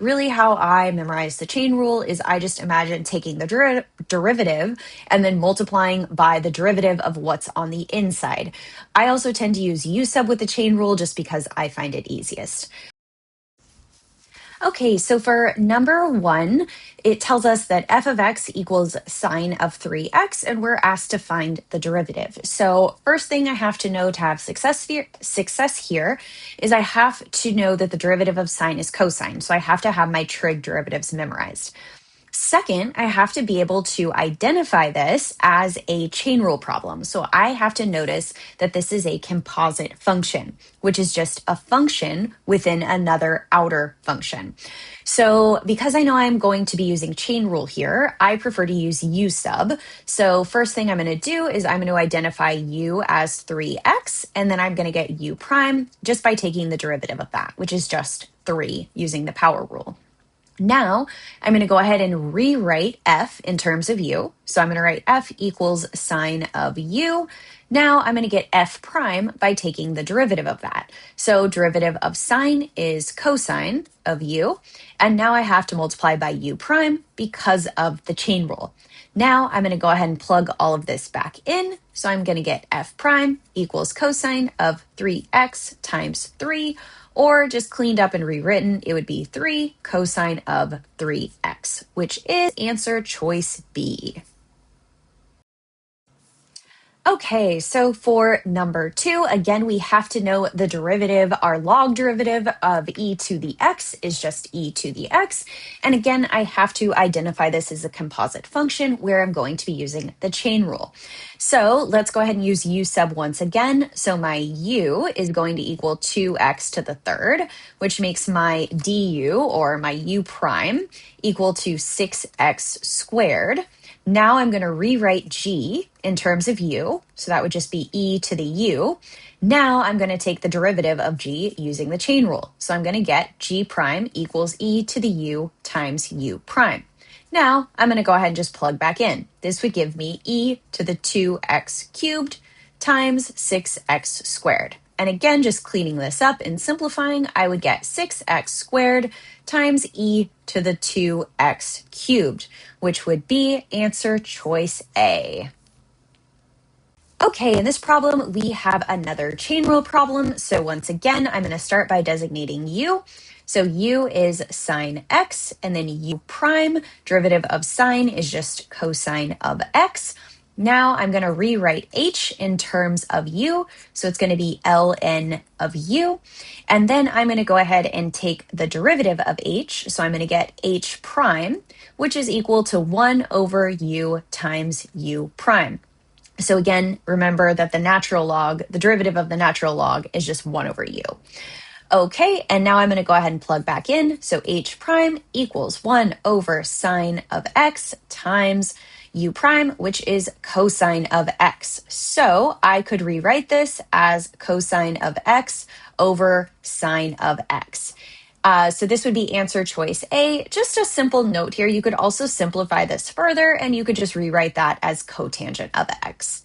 Really, how I memorize the chain rule is I just imagine taking the derivative and then multiplying by the derivative of what's on the inside. I also tend to use u sub with the chain rule just because I find it easiest. Okay, so for number one, it tells us that f of x equals sine of 3x, and we're asked to find the derivative. So first thing I have to know to have success here is I have to know that the derivative of sine is cosine. So I have to have my trig derivatives memorized. Second, I have to be able to identify this as a chain rule problem. So I have to notice that this is a composite function, which is just a function within another outer function. So because I know I'm going to be using chain rule here, I prefer to use u sub. So first thing I'm going to do is I'm going to identify u as 3x, and then I'm going to get u prime just by taking the derivative of that, which is just 3 using the power rule. Now, I'm going to go ahead and rewrite f in terms of u. So I'm going to write f equals sine of u. Now I'm going to get f prime by taking the derivative of that. So derivative of sine is cosine of u. And now I have to multiply by u prime because of the chain rule. Now I'm going to go ahead and plug all of this back in. So I'm going to get f prime equals cosine of 3x times 3, or just cleaned up and rewritten, it would be 3 cosine of 3x, which is answer choice B. Okay, so for number two, again, we have to know the derivative. Our log derivative of e to the x is just e to the x. And again, I have to identify this as a composite function where I'm going to be using the chain rule. So let's go ahead and use u sub once again. So my u is going to equal 2x to the third, which makes my du, or my u prime, equal to 6x squared. Now I'm going to rewrite g in terms of u, so that would just be e to the u. Now I'm going to take the derivative of g using the chain rule. So I'm going to get g prime equals e to the u times u prime. Now I'm going to go ahead and just plug back in. This would give me e to the 2x cubed times 6x squared. And again, just cleaning this up and simplifying, I would get 6x squared times e to the 2x cubed, which would be answer choice A. Okay, in this problem, we have another chain rule problem. So once again, I'm going to start by designating u. So u is sine x, and then u prime, derivative of sine is just cosine of x. Now I'm going to rewrite h in terms of u, so it's going to be ln of u. And then I'm going to go ahead and take the derivative of h, so I'm going to get h prime, which is equal to 1 over u times u prime. So again, remember that the derivative of the natural log is just 1 over u. Okay, and now I'm going to go ahead and plug back in. So h prime equals 1 over sine of x times u prime, which is cosine of x. So I could rewrite this as cosine of x over sine of x. So this would be answer choice A. Just a simple note here, you could also simplify this further and you could just rewrite that as cotangent of x.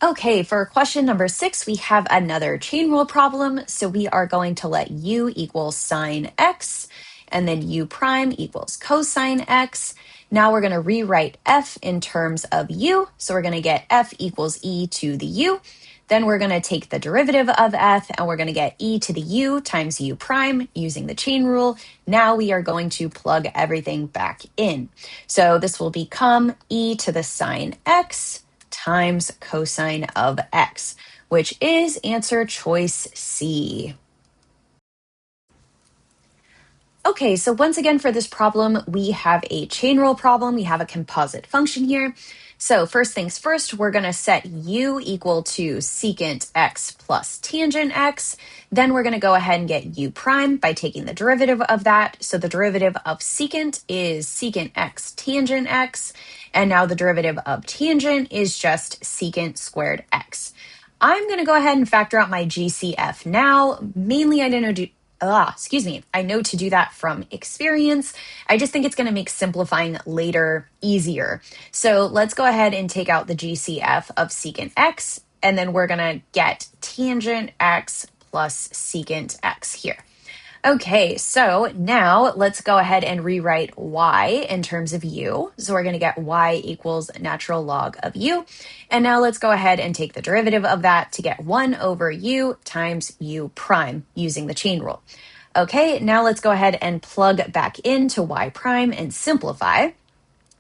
Okay, for question number 6, we have another chain rule problem. So we are going to let u equal sine x, and then u prime equals cosine x. Now we're going to rewrite f in terms of u. So we're going to get f equals e to the u. Then we're going to take the derivative of f, and we're going to get e to the u times u prime using the chain rule. Now we are going to plug everything back in. So this will become e to the sine x times cosine of x, which is answer choice C. Okay, so once again for this problem, we have a chain rule problem. We have a composite function here. So first things first, we're going to set u equal to secant x plus tangent x. Then we're going to go ahead and get u prime by taking the derivative of that. So the derivative of secant is secant x tangent x. And now the derivative of tangent is just secant squared x. I'm going to go ahead and factor out my GCF now. Mainly, I know to do that from experience. I just think it's going to make simplifying later easier. So let's go ahead and take out the GCF of secant x, and then we're going to get tangent x plus secant x here. Okay, so now let's go ahead and rewrite y in terms of u. So we're going to get y equals natural log of u. And now let's go ahead and take the derivative of that to get 1 over u times u prime using the chain rule. Okay, now let's go ahead and plug back into y prime and simplify.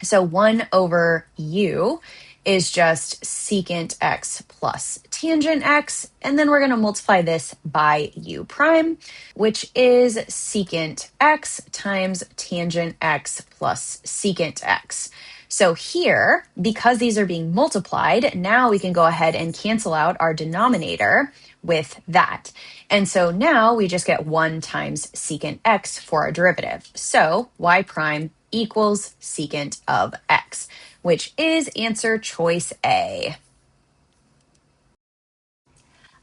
So 1 over u is just secant x plus tangent x, and then we're going to multiply this by u prime, which is secant x times tangent x plus secant x. So here, because these are being multiplied, now we can go ahead and cancel out our denominator with that. And so now we just get 1 times secant x for our derivative. So y prime equals secant of x, which is answer choice A.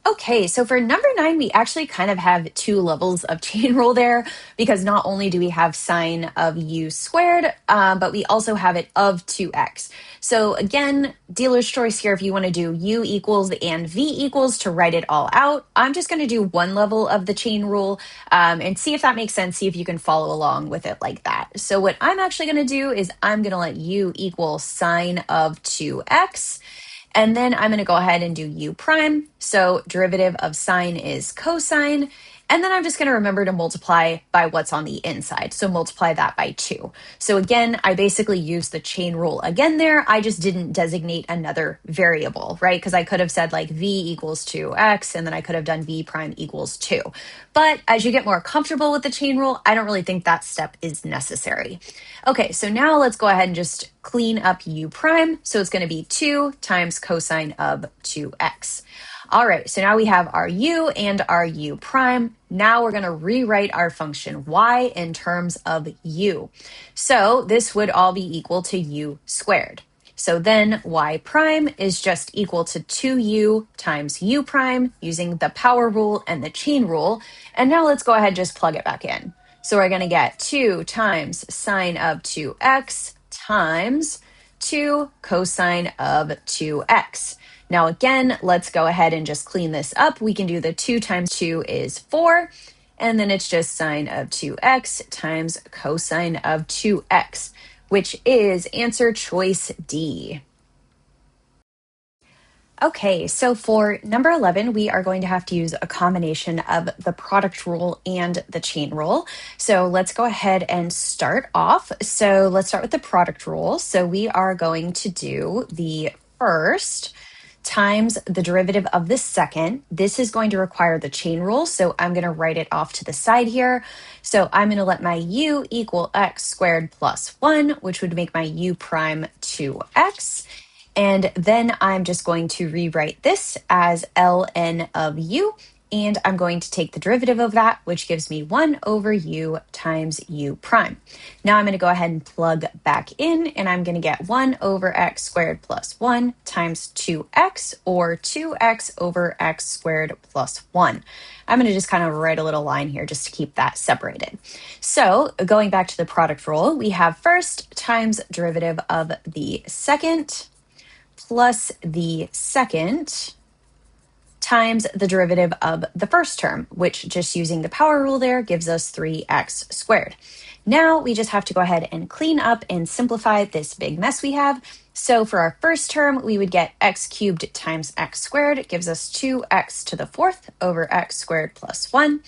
Okay, so for number 9, we actually kind of have 2 levels of chain rule there, because not only do we have sine of u squared, but we also have it of 2x. So again, dealer's choice here if you want to do u equals and v equals to write it all out. I'm just going to do one level of the chain rule and see if that makes sense, see if you can follow along with it like that. So what I'm actually going to do is I'm going to let u equal sine of 2x. And then I'm going to go ahead and do u prime. So derivative of sine is cosine. And then I'm just going to remember to multiply by what's on the inside. So multiply that by 2. So again, I basically used the chain rule again there. I just didn't designate another variable, right? Because I could have said like v equals 2x, and then I could have done v prime equals 2. But as you get more comfortable with the chain rule, I don't really think that step is necessary. Okay, so now let's go ahead and just clean up u prime. So it's going to be 2 times cosine of 2x. All right, so now we have our u and our u prime. Now we're going to rewrite our function y in terms of u. So this would all be equal to u squared. So then y prime is just equal to 2u times u prime using the power rule and the chain rule. And now let's go ahead and just plug it back in. So we're going to get 2 times sine of 2x times 2 cosine of 2x. Now again, let's go ahead and just clean this up. We can do the 2 times 2 is 4, and then it's just sine of 2x times cosine of 2x, which is answer choice D. Okay, so for number 11, we are going to have to use a combination of the product rule and the chain rule. So let's go ahead and start off. So let's start with the product rule. So we are going to do the first times the derivative of the second. This is going to require the chain rule, so I'm going to write it off to the side here. So I'm going to let my u equal x squared plus 1, which would make my u prime 2x. And then I'm just going to rewrite this as ln of u, and I'm going to take the derivative of that, which gives me 1 over u times u prime. Now I'm going to go ahead and plug back in, and I'm going to get 1 over x squared plus 1 times 2x, or 2x over x squared plus 1. I'm going to just kind of write a little line here just to keep that separated. So going back to the product rule, we have first times derivative of the second plus the second times the derivative of the first term, which just using the power rule there gives us 3x squared. Now we just have to go ahead and clean up and simplify this big mess we have. So for our first term, we would get x cubed times x squared. It gives us 2x to the 4th over x squared plus 1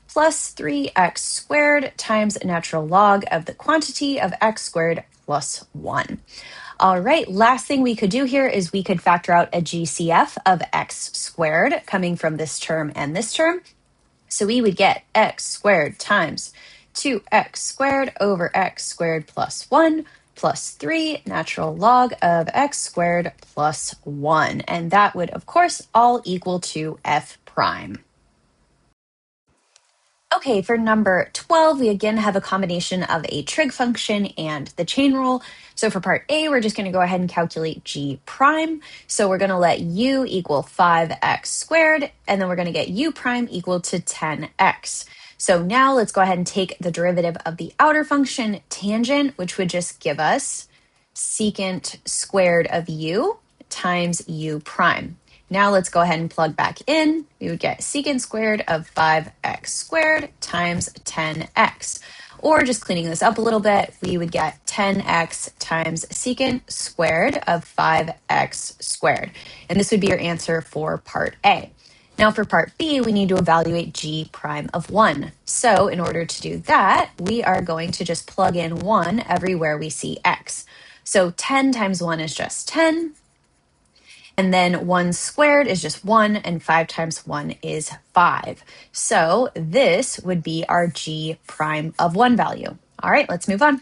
plus 3x squared times natural log of the quantity of x squared plus 1. All right, last thing we could do here is we could factor out a GCF of x squared coming from this term and this term. So we would get x squared times 2x squared over x squared plus 1 plus 3 natural log of x squared plus 1. And that would, of course, all equal to f prime. Okay, for number 12, we again have a combination of a trig function and the chain rule. So for part A, we're just going to go ahead and calculate g prime. So we're going to let u equal 5x squared, and then we're going to get u prime equal to 10x. So now let's go ahead and take the derivative of the outer function tangent, which would just give us secant squared of u times u prime. Now let's go ahead and plug back in. We would get secant squared of 5x squared times 10x. Or just cleaning this up a little bit, we would get 10x times secant squared of 5x squared. And this would be your answer for part A. Now for part B, we need to evaluate g prime of 1. So in order to do that, we are going to just plug in 1 everywhere we see x. So 10 times 1 is just 10. And then 1 squared is just 1, and 5 times 1 is 5. So this would be our g prime of 1 value. All right, let's move on.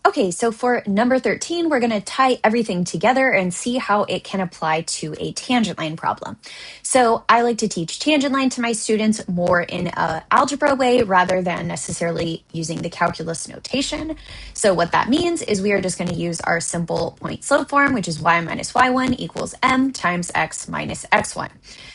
Okay, so for number 13, we're going to tie everything together and see how it can apply to a tangent line problem. So I like to teach tangent line to my students more in an algebra way rather than necessarily using the calculus notation. So what that means is we are just going to use our simple point slope form, which is y minus y1 equals m times x minus x1.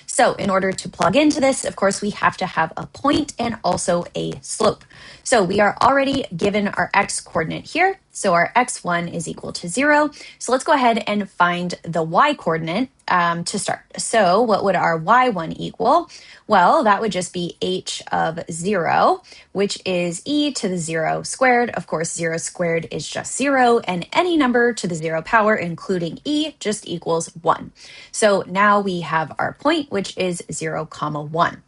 So in order to plug into this, of course, we have to have a point and also a slope. So we are already given our x coordinate here. So our x1 is equal to 0. So let's go ahead and find the y coordinate to start. So what would our y1 equal? Well, that would just be h of 0, which is e to the 0 squared. Of course, 0 squared is just 0, and any number to the 0 power, including e, just equals 1. So now we have our point, which is 0, 1.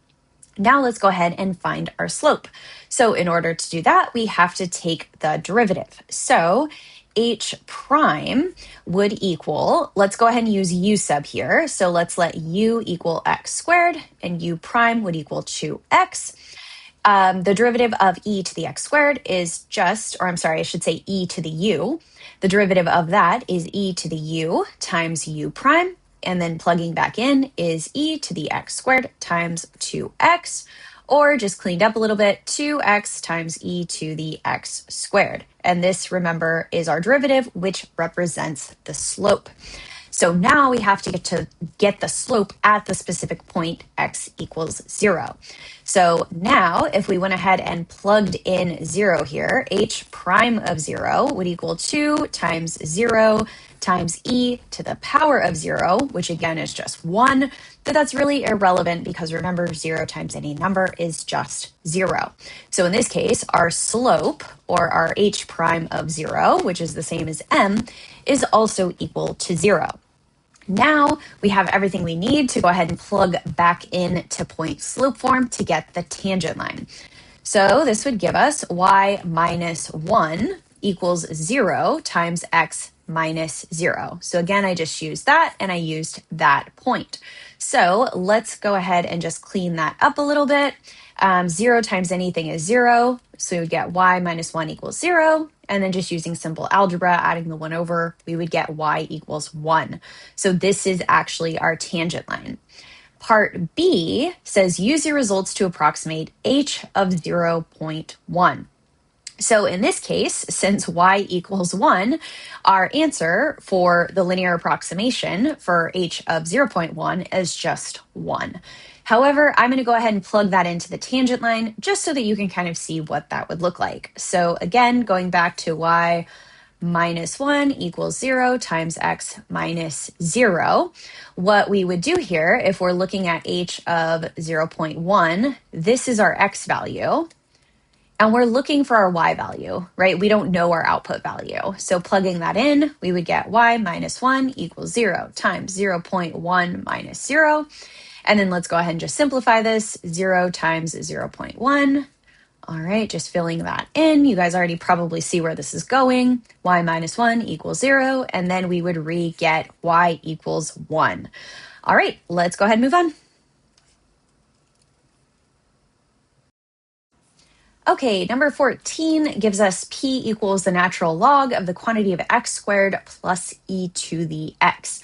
Now let's go ahead and find our slope. So in order to do that, we have to take the derivative. So h prime would equal, let's go ahead and use u sub here. So let's let u equal x squared, and u prime would equal 2x. The derivative of e to the x squared is just, or I'm sorry, I should say e to the u. The derivative of that is e to the u times u prime. And then plugging back in is e to the x squared times 2x, or just cleaned up a little bit, 2x times e to the x squared. And this, remember, is our derivative, which represents the slope. So now we have to get the slope at the specific point x equals 0. So now if we went ahead and plugged in 0 here, h prime of 0 would equal 2 times 0 times e to the power of 0, which again is just 1, but that's really irrelevant because remember 0 times any number is just 0. So in this case, our slope, or our h prime of 0, which is the same as m, is also equal to 0. Now we have everything we need to go ahead and plug back in to point slope form to get the tangent line. So this would give us y minus 1 equals 0 times x minus 0. So again, I just used that and I used that point. So let's go ahead and just clean that up a little bit. 0 times anything is 0. So we would get y minus 1 equals 0. And then just using simple algebra, adding the 1 over, we would get y equals 1. So this is actually our tangent line. Part B says use your results to approximate h of 0.1. So in this case, since y equals 1, our answer for the linear approximation for h of 0.1 is just 1. However, I'm going to go ahead and plug that into the tangent line just so that you can kind of see what that would look like. So again, going back to y minus 1 equals 0 times x minus 0. What we would do here, if we're looking at h of 0.1, this is our x value. And we're looking for our y value, right? We don't know our output value. So plugging that in, we would get y minus 1 equals 0 times 0.1 minus 0. And then let's go ahead and just simplify this. 0 times 0.1. All right, just filling that in. You guys already probably see where this is going. Y minus 1 equals 0. And then we would re-get y equals 1. All right, let's go ahead and move on. Okay, number 14 gives us p equals the natural log of the quantity of x squared plus e to the x.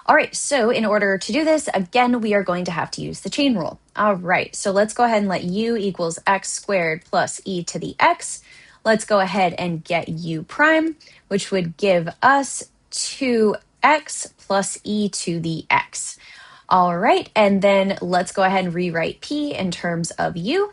All right, so in order to do this, again, we are going to have to use the chain rule. All right, so let's go ahead and let u equals x squared plus e to the x. Let's go ahead and get u prime, which would give us 2x plus e to the x. All right, and then let's go ahead and rewrite p in terms of u.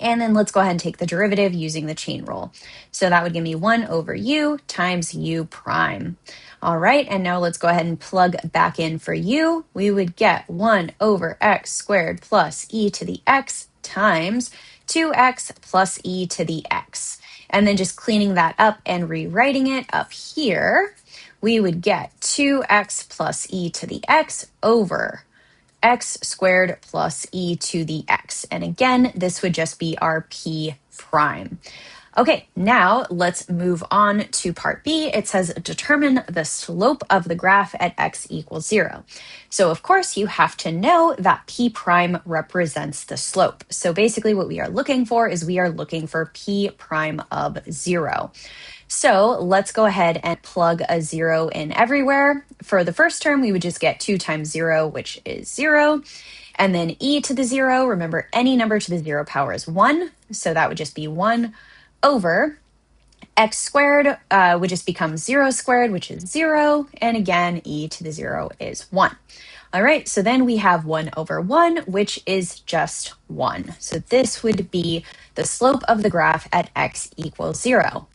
And then let's go ahead and take the derivative using the chain rule. So that would give me 1 over u times u prime. All right, and now let's go ahead and plug back in for u. We would get 1 over x squared plus e to the x times 2x plus e to the x. And then just cleaning that up and rewriting it up here, we would get 2x plus e to the x over x squared plus e to the x. And again, this would just be our p prime. Okay, now let's move on to part B. It says determine the slope of the graph at x equals 0. So of course you have to know that p prime represents the slope. So basically what we are looking for is we are looking for p prime of 0. So let's go ahead and plug a 0 in everywhere. For the first term, we would just get 2 times 0, which is 0. And then e to the 0, remember any number to the 0 power is 1. So that would just be 1 over x squared would just become 0 squared, which is 0. And again, e to the 0 is 1. All right, so then we have 1 over 1, which is just 1. So this would be the slope of the graph at x equals 0.